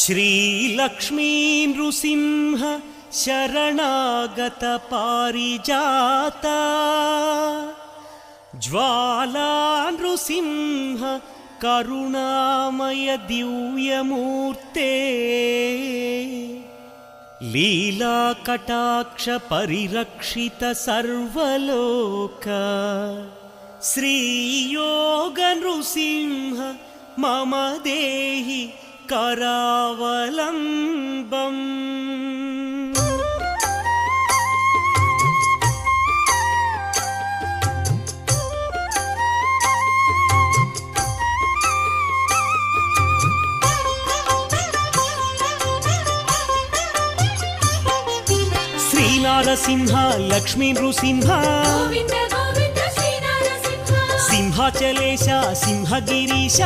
श्रीलक्ष्मी नृसिंह शरणागत पारिजाता ज्वाला नृसिंह करुणामय दिव्यमूर्ते लीला कटाक्ष परिरक्षित सर्वलोक श्रीयोग नृसिंह मम देहि करावलम्बम्। श्रीनारसिंह लक्ष्मी नृसिंह सिंहाचलेश सिंहगिरीश